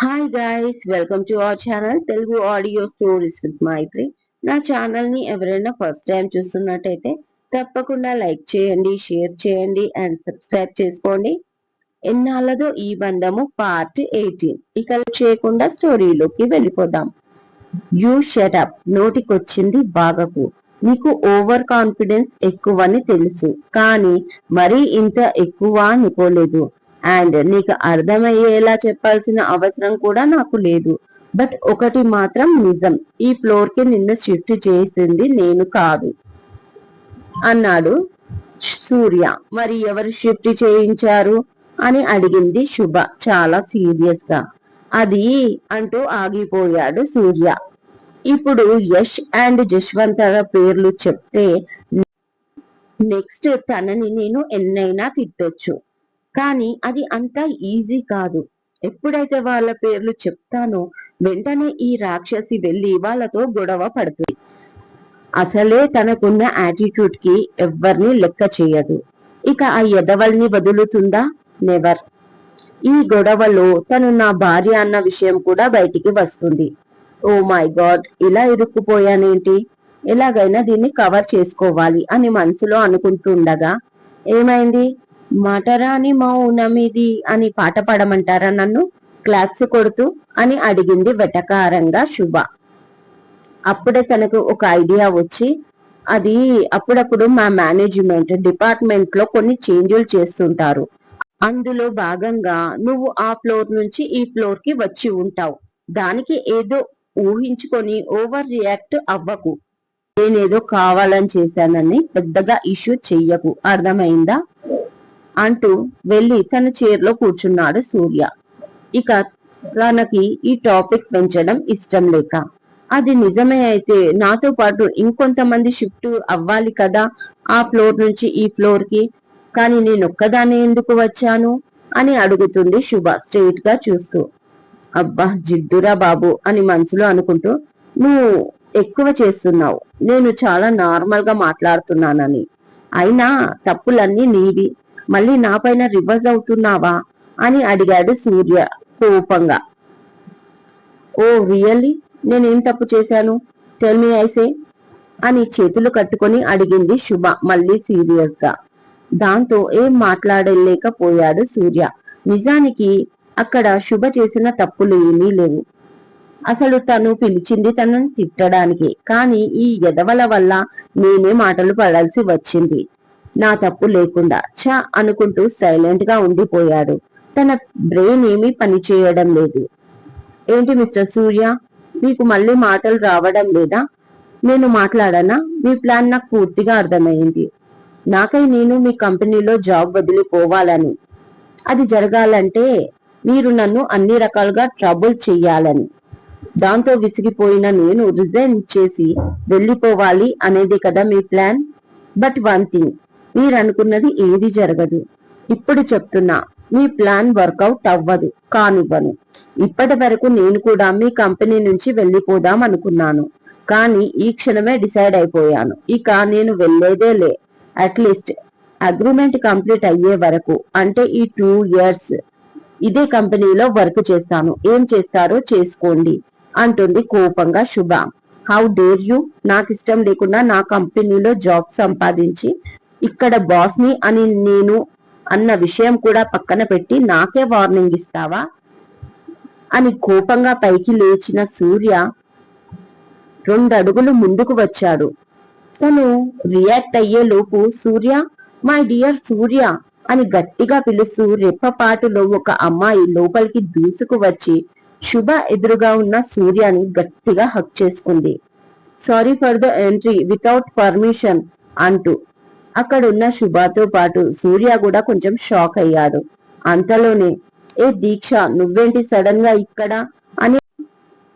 Hi guys, welcome to our channel Telugu audio stories with Maithri. నా channel ని ఎవరైనా first time చూస్తున్నట్టయితే తప్పకుండా లైక్ చేయండి, షేర్ చేయండి అండ్ సబ్స్క్రైబ్ చేసుకోండి. ఎన్నాళ్ళదో ఈ బంధము పార్ట్ 18. ఇక చేయకుండా స్టోరీలోకి వెళ్ళిపోదాం. యూ షటప్, నోటికొచ్చింది బాగకు. నీకు ఓవర్ కాన్ఫిడెన్స్ ఎక్కువని తెలుసు, కానీ మరీ ఇంత ఎక్కువ అనుకోలేదు. అండ్ నీకు అర్థమయ్యేలా చెప్పాల్సిన అవసరం కూడా నాకు లేదు. బట్ ఒకటి మాత్రం నిజం, ఈ ఫ్లోర్ కి నిన్ను షిఫ్ట్ చేసింది నేను కాదు అన్నాడు సూర్య. మరి ఎవరు షిఫ్ట్ చేయించారు అని అడిగింది శుభ చాలా సీరియస్ గా. అది అంటూ ఆగిపోయాడు సూర్య. ఇప్పుడు యష్ అండ్ జశ్వంతర పేర్లు చెప్తే నెక్స్ట్ తనని నేను ఎన్నైనా తిట్టొచ్చు, కానీ అది అంత ఈజీ కాదు. ఎప్పుడైతే వాళ్ళ పేర్లు చెప్తానో వెంటనే ఈ రాక్షసి వెళ్లి వాళ్ళతో గొడవ పడుతుంది. అసలే తనకున్న యాటిట్యూడ్ కి ఎవ్వరిని లెక్క చేయదు. ఇక ఆ ఎదవల్ని వదులుతుందా? నెవర్. ఈ గొడవలో తను నా భార్య అన్న విషయం కూడా బయటికి వస్తుంది. ఓ మై గాడ్, ఇలా ఇరుక్కుపోయానేంటి? ఎలాగైనా దీన్ని కవర్ చేసుకోవాలి అని మనసులో అనుకుంటుండగా ఏమైంది? మటరాని మౌనమిది అని పాట పాడమంటారా నన్ను క్లాప్స్ కొడుతూ అని అడిగింది వెటకారంగా శుభ. అప్పుడే తనకు ఒక ఐడియా వచ్చి, అది అప్పుడప్పుడు మా మేనేజ్మెంట్ డిపార్ట్మెంట్ లో కొన్ని చేంజ్లు చేస్తుంటారు. అందులో భాగంగా నువ్వు ఆ ఫ్లోర్ నుంచి ఈ ఫ్లోర్ కి వచ్చి ఉంటావు. దానికి ఏదో ఊహించుకొని ఓవర్ రియాక్ట్ అవ్వకు. నేనేదో కావాలని చేశానని పెద్దగా ఇష్యూ చెయ్యకు, అర్థమైందా అంటూ వెళ్లి తన చైర్లో కూర్చున్నాడు సూర్య. ఇక తనకి ఈ టాపిక్ పెంచడం ఇష్టం లేక, అది నిజమే అయితే నాతో పాటు ఇంకొంతమంది షిఫ్ట్ అవ్వాలి కదా ఆ ఫ్లోర్ నుంచి ఈ ఫ్లోర్ కి, కానీ నేనొక్కదాన్ని ఎందుకు వచ్చాను అని అడుగుతుంది శుభ స్ట్రెయిట్ గా చూస్తూ. అబ్బా జిడ్డురా బాబు అని మనసులో అనుకుంటూ, నువ్వు ఎక్కువ చేస్తున్నావు, నేను చాలా నార్మల్ గా మాట్లాడుతున్నానని. అయినా తప్పులన్నీ నీవి, మళ్ళీ నా పైన రివర్స్ అవుతున్నావా అని అడిగాడు సూర్య కోపంగా. ఓ రియల్లీ, నేనేం తప్పు చేశాను? టెల్ మీ ఐసే అని చేతులు కట్టుకొని అడిగింది శుభ మళ్ళీ సీరియస్ గా. దాంతో ఏం మాట్లాడలేకపోయాడు సూర్య. నిజానికి అక్కడ శుభ చేసిన తప్పులు ఏమీ లేవు. అసలు తను పిలిచింది తనను తిట్టడానికి, కానీ ఈ ఎదవల వల్ల నేనే మాటలు పడాల్సి వచ్చింది. నా తప్పు లేకుండా చ అనుకుంటూ సైలెంట్ గా ఉండిపోయాడు. తన బ్రెయిన్ ఏమీ పని చేయడం లేదు. ఏంటి మిస్టర్ సూర్య, మీకు మళ్ళీ మాటలు రావడం లేదా? నేను మాట్లాడనా? మీ ప్లాన్ నాకు పూర్తిగా అర్థమైంది. నాకై నేను మీ కంపెనీలో జాబ్ వదిలిపోవాలని. అది జరగాలంటే మీరు నన్ను అన్ని రకాలుగా ట్రబుల్ చెయ్యాలని. దాంతో విసిగిపోయిన నేను రిజైన్ చేసి వెళ్ళిపోవాలి అనేది కదా మీ ప్లాన్. బట్ వన్ థింగ్, మీరు అనుకున్నది ఏది జరగదు. ఇప్పుడు చెప్తున్నా, మీ ప్లాన్ వర్కౌట్ అవ్వదు, కానివ్వను. ఇప్పటి వరకు నేను కూడా మీ కంపెనీ నుంచి వెళ్ళిపోదాం అనుకున్నాను, కానీ ఈ క్షణమే డిసైడ్ అయిపోయాను. ఇక నేను వెళ్లేదే లే. అట్లీస్ట్ అగ్రిమెంట్ కంప్లీట్ అయ్యే వరకు, అంటే ఈ 2 years ఇదే కంపెనీలో వర్క్ చేస్తాను. ఏం చేస్తారో చేసుకోండి అంటుంది కోపంగా శుభ. హౌ డేర్ యూ, నాకు ఇష్టం లేకుండా నా కంపెనీలో జాబ్ సంపాదించి ఇక్కడ బాస్ ని అని నేను అన్న విషయం కూడా పక్కన పెట్టి నాకే వార్నింగ్ ఇస్తావా అని కోపంగా పైకి లేచిన సూర్య 2 అడుగులు ముందుకు వచ్చాడు. తను రియాక్ట్ అయ్యే లోపు సూర్య, మై డియర్ సూర్య అని గట్టిగా పిలుస్తూ రెప్పపాటులో ఒక అమ్మాయి లోపలికి దూసుకు వచ్చి శుభ ఎదురుగా ఉన్న సూర్యని గట్టిగా హక్ చేసుకుంది. Sorry for the entry without permission అంటూ. అక్కడున్న శుభతో పాటు సూర్య కూడా కొంచెం షాక్ అయ్యాడు. అంతలోనే, ఏ దీక్ష, నువ్వేంటి సడన్ గా ఇక్కడ అని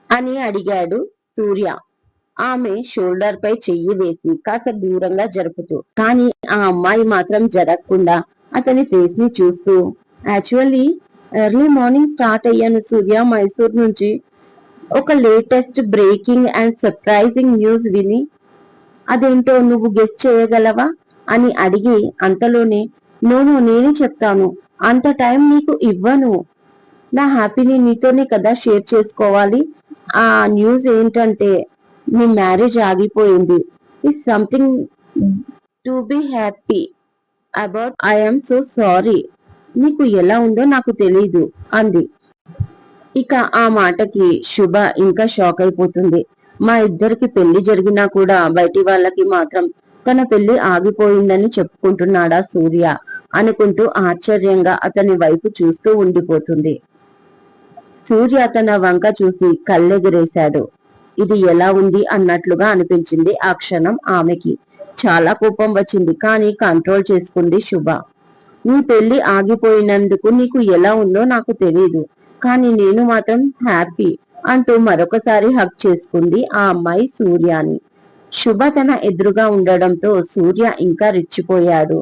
అని అడిగాడు సూర్య ఆమె షోల్డర్ పై చెయ్యి వేసి కాస్త దూరంగా జరుపుతూ. కానీ ఆ అమ్మాయి మాత్రం జరగకుండా అతని ఫేస్ ని చూస్తూ, యాక్చువల్లీ ఎర్లీ మార్నింగ్ స్టార్ట్ అయ్యాను సూర్య మైసూర్ నుంచి, ఒక latest breaking and surprising news విని. అదేంటో నువ్వు గెస్ట్ చేయగలవా అని అడిగి అంతలోనే, నేనే చెప్తాను, అంత టైం నీకు ఇవ్వను. నా హ్యాపీని నీతోనే కదా షేర్ చేసుకోవాలి. ఆ న్యూస్ ఏంటంటే మీ మ్యారేజ్ ఆగిపోయింది. Is something to be happy about. I'm so sorry. నీకు ఎలా ఉందో నాకు తెలీదు అంది. ఇక ఆ మాటకి శుభ ఇంకా షాక్ అయిపోతుంది. మా ఇద్దరికి పెళ్లి జరిగినా కూడా బయటి వాళ్ళకి మాత్రం తన పెళ్లి ఆగిపోయిందని చెప్పుకుంటున్నాడా సూర్య అనుకుంటూ ఆశ్చర్యంగా అతని వైపు చూస్తూ ఉండిపోతుంది. సూర్య తన వంక చూసి కళ్ళెగిరేశాడు. ఇది ఎలా ఉంది అన్నట్లుగా అనిపించింది ఆ క్షణం ఆమెకి. చాలా కోపం వచ్చింది, కానీ కంట్రోల్ చేసుకుంది శుభ. నీ పెళ్లి ఆగిపోయినందుకు నీకు ఎలా ఉందో నాకు తెలియదు, కానీ నేను మాత్రం హ్యాపీ అంటూ మరొకసారి హక్ చేసుకుంది ఆ అమ్మాయి సూర్యాని. శుభ తన ఎదురుగా ఉండడంతో సూర్య ఇంకా రెచ్చిపోయాడు.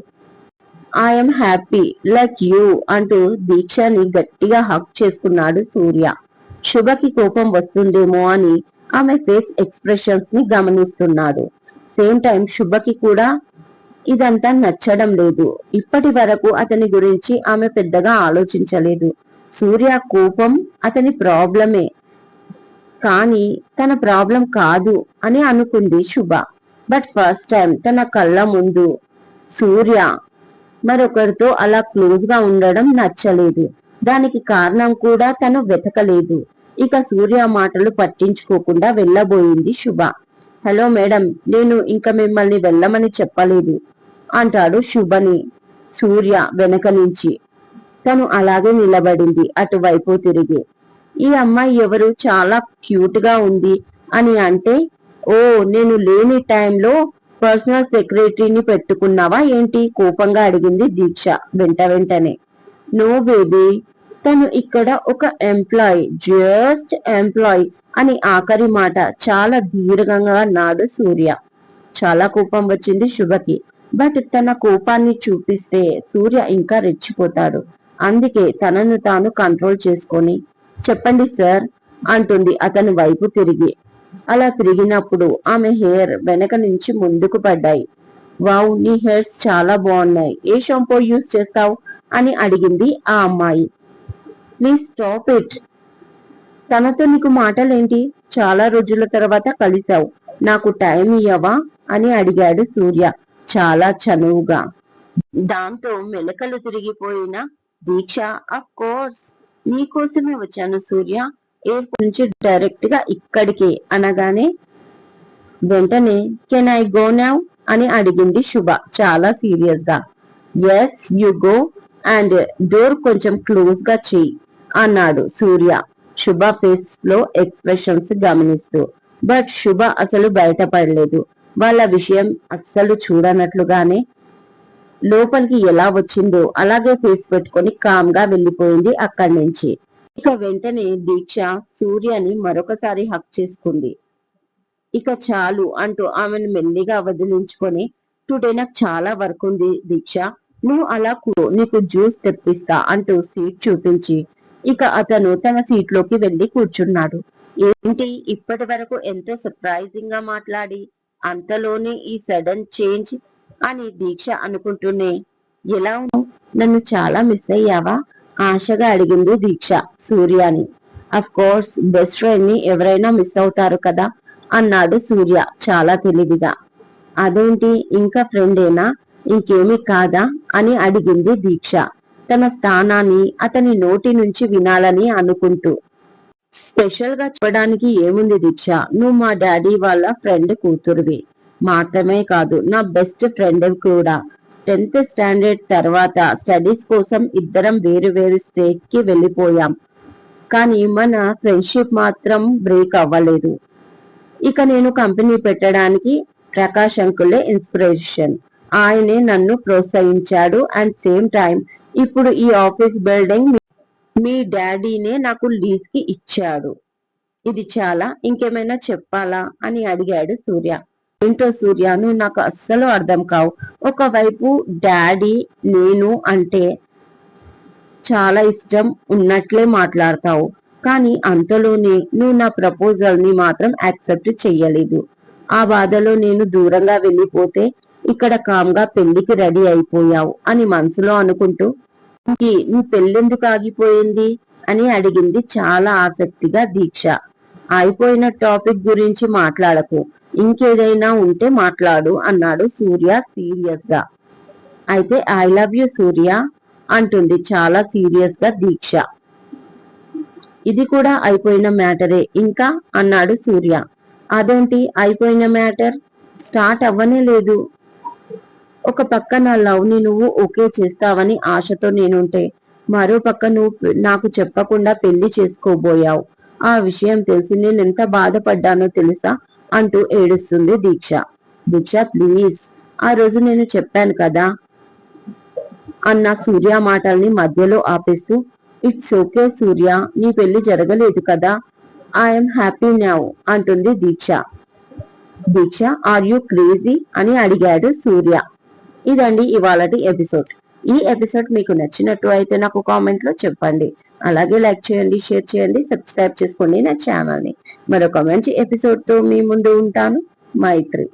ఐఎమ్ హ్యాపీ లైక్ యూ అంటూ దీక్షని గట్టిగా హక్ చేసుకున్నాడు సూర్య. శుభకి కోపం వస్తుందేమో అని ఆమె ఫేస్ ఎక్స్ప్రెషన్స్ ని గమనిస్తున్నాడు. సేమ్ టైం శుభకి కూడా ఇదంతా నచ్చడం లేదు. ఇప్పటి వరకు అతని గురించి ఆమె పెద్దగా ఆలోచించలేదు. సూర్య కోపం అతని ప్రాబ్లమే, కానీ తన ప్రాబ్లం కాదు అని అనుకుంది శుభ. బట్ ఫస్ట్ టైం తన కళ్ళ ముందు సూర్య మరొకరితో అలా క్లోజ్ గా ఉండడం నచ్చలేదు. దానికి కారణం కూడా తను వెతకలేదు. ఇక సూర్య మాటలు పట్టించుకోకుండా వెళ్ళబోయింది శుభ. హలో మేడం, నేను ఇంకా మిమ్మల్ని వెళ్ళమని చెప్పలేదు అంటాడు శుభని సూర్య వెనక నుంచి. తను అలాగే నిలబడింది అటువైపు తిరిగి. ఈ అమ్మాయి ఎవరు, చాలా క్యూట్ గా ఉంది అని అంటే, ఓ నేను లేని టైంలో పర్సనల్ సెక్రటరీని పెట్టుకున్నావా ఏంటి కోపంగా అడిగింది దీక్ష వెంటనే. నో బేబీ, తను ఇక్కడ ఒక ఎంప్లాయ్, జస్ట్ ఎంప్లాయ్ అని ఆఖరి మాట చాలా దీర్ఘంగా అన్నాడు సూర్య. చాలా కోపం వచ్చింది శుభకి. బట్ తన కోపాన్ని చూపిస్తే సూర్య ఇంకా రెచ్చిపోతాడు. అందుకే తనను తాను కంట్రోల్ చేసుకొని చెప్పండి సార్ అంటుంది అతని వైపు తిరిగి. అలా తిరిగినప్పుడు ఆమె హెయిర్ వెనక నుంచి ముందుకు పడ్డాయి. వావ్, నీ హెయిర్స్ చాలా బాగున్నాయి. ఏ షాంపూ యూస్ చేస్తావు అని అడిగింది ఆ అమ్మాయి. Please stop it. తనతో నీకు మాటలేంటి? చాలా రోజుల తర్వాత కలిసావు, నాకు టైం ఇయ్యవా అని అడిగాడు సూర్య చాలా చనువుగా. దాంతో మెలకలు తిరిగిపోయిన దీక్ష, అఫ్ కోర్స్ నీకోసమే వచ్చాను సూర్య, ఎయిర్పోర్ట్ నుంచి డైరెక్ట్ గా ఇక్కడికి అనగానే వెంటనే కెన్ ఐ గో నౌ అని అడిగింది శుభ చాలా సీరియస్ గా. Yes you go, and door కొంచెం క్లోజ్ గా చెయ్యి అన్నాడు సూర్య శుభ ఫేస్ లో ఎక్స్ప్రెషన్స్ గమనిస్తూ. బట్ శుభ అసలు బయటపడలేదు. వాళ్ళ విషయం అస్సలు చూడనట్లుగానే లోపలికి ఎలా వచ్చిందో అలాగే ఫేస్ పెట్టుకొని కామ్ గా వెళ్లిపోయింది అక్కడి నుంచి. ఇక వెంటనే దీక్ష సూర్యని మరొకసారి హక్ చేసుకుంది. ఇక చాలు అంటూ ఆమెను మెల్లిగా వదిలించుకొని, టుడే నాకు చాలా వర్క్ ఉంది దీక్ష, నువ్వు అలా నీకు జ్యూస్ తెప్పిస్తా అంటూ సీట్ చూపించి ఇక అతను తన సీట్ లోకి వెళ్లి కూర్చున్నాడు. ఏంటి ఇప్పటి వరకు ఎంతో సర్ప్రైజింగ్ గా మాట్లాడి అంతలోనే ఈ సడన్ చేంజ్ అని దీక్ష అనుకుంటూనే, ఎలా ఉన్నావు, నన్ను చాలా మిస్ అయ్యావా ఆశగా అడిగింది దీక్ష సూర్యాని. అఫ్ కోర్స్, బెస్ట్ ఫ్రెండ్ ని ఎవరైనా మిస్ అవుతారు కదా అన్నాడు సూర్య చాలా తెలివిగా. అదేంటి ఇంకా ఫ్రెండేనా, ఇంకేమీ కాదా అని అడిగింది దీక్ష తన స్థానాన్ని అతని నోటి నుంచి వినాలని అనుకుంటూ. స్పెషల్ గా చెప్పడానికి ఏముంది దీక్ష, నువ్వు మా డాడీ వాళ్ళ ఫ్రెండ్ కూతురువి మాత్రమే కాదు, నా బెస్ట్ ఫ్రెండ్ కూడా. 10th స్టాండర్డ్ తర్వాత స్టడీస్ కోసం ఇద్దరం వేరు వేరు స్టేట్ కి వెళ్ళిపోయాం, కానీ మన ఫ్రెండ్షిప్ మాత్రం బ్రేక్ అవ్వలేదు. ఇక నేను కంపెనీ పెట్టడానికి ప్రకాష్ అంకులే ఇన్స్పిరేషన్. ఆయనే నన్ను ప్రోత్సహించాడు. అండ్ సేమ్ టైం ఇప్పుడు ఈ ఆఫీస్ బిల్డింగ్ మీ డాడీనే నాకు లీజ్ కి ఇచ్చాడు. ఇది చాలా, ఇంకేమైనా చెప్పాలా అని అడిగాడు సూర్య. ఏంటో సూర్య, నువ్వు నాకు అస్సలు అర్థం కావు. ఒకవైపు డాడీ నేను అంటే చాలా ఇష్టం ఉన్నట్లే మాట్లాడతావు, కానీ అంతలోనే నువ్వు నా ప్రపోజల్ ని మాత్రం యాక్సెప్ట్ చెయ్యలేదు. ఆ బాధలో నేను దూరంగా వెళ్ళిపోతే ఇక్కడ కామ్గా పెళ్లికి రెడీ అయిపోయావు అని మనసులో అనుకుంటూ, నీ పెళ్ళెందుకు ఆగిపోయింది అని అడిగింది చాలా ఆసక్తిగా దీక్ష. అయిపోయిన టాపిక్ గురించి మాట్లాడకు, ఇంకేదైనా ఉంటే మాట్లాడు అన్నాడు సూర్య సీరియస్ గా. అయితే ఐ లవ్ యూ సూర్య అంటుంది చాలా సీరియస్ గా దీక్ష. ఇది కూడా అయిపోయిన మ్యాటరే ఇంకా అన్నాడు సూర్య. అదేంటి అయిపోయిన మ్యాటర్? స్టార్ట్ అవ్వనే లేదు. ఒక పక్క నా లవ్ ని నువ్వు ఓకే చేస్తావని ఆశతో నేనుంటే, మరో పక్క నువ్వు నాకు చెప్పకుండా పెళ్లి చేసుకోబోయావు. ఆ విషయం తెలిసి నేనెంత బాధపడ్డానో తెలుసా అంటూ ఏడుస్తుంది దీక్ష. దీక్ష ప్లీజ్, ఆ రోజు నేను చెప్పాను కదా అన్న సూర్య మాటల్ని మధ్యలో ఆపేస్తూ, ఇట్స్ ఓకే సూర్య, నీ పెళ్లి జరగలేదు కదా, ఐఎమ్ హ్యాపీ నౌ అంటుంది దీక్ష. దీక్ష ఆర్ యూ క్రేజీ అని అడిగాడు సూర్య. ఇదండి ఇవాళటి ఎపిసోడ్. ఈ ఎపిసోడ్ మీకు నచ్చినట్టు అయితే నాకు కామెంట్ లో చెప్పండి. అలాగే లైక్ చేయండి, షేర్ చేయండి, సబ్స్క్రైబ్ చేసుకోండి నా ఛానల్ ని. మరొక మంచి ఎపిసోడ్ తో మీ ముందు ఉంటాను. మైత్రి.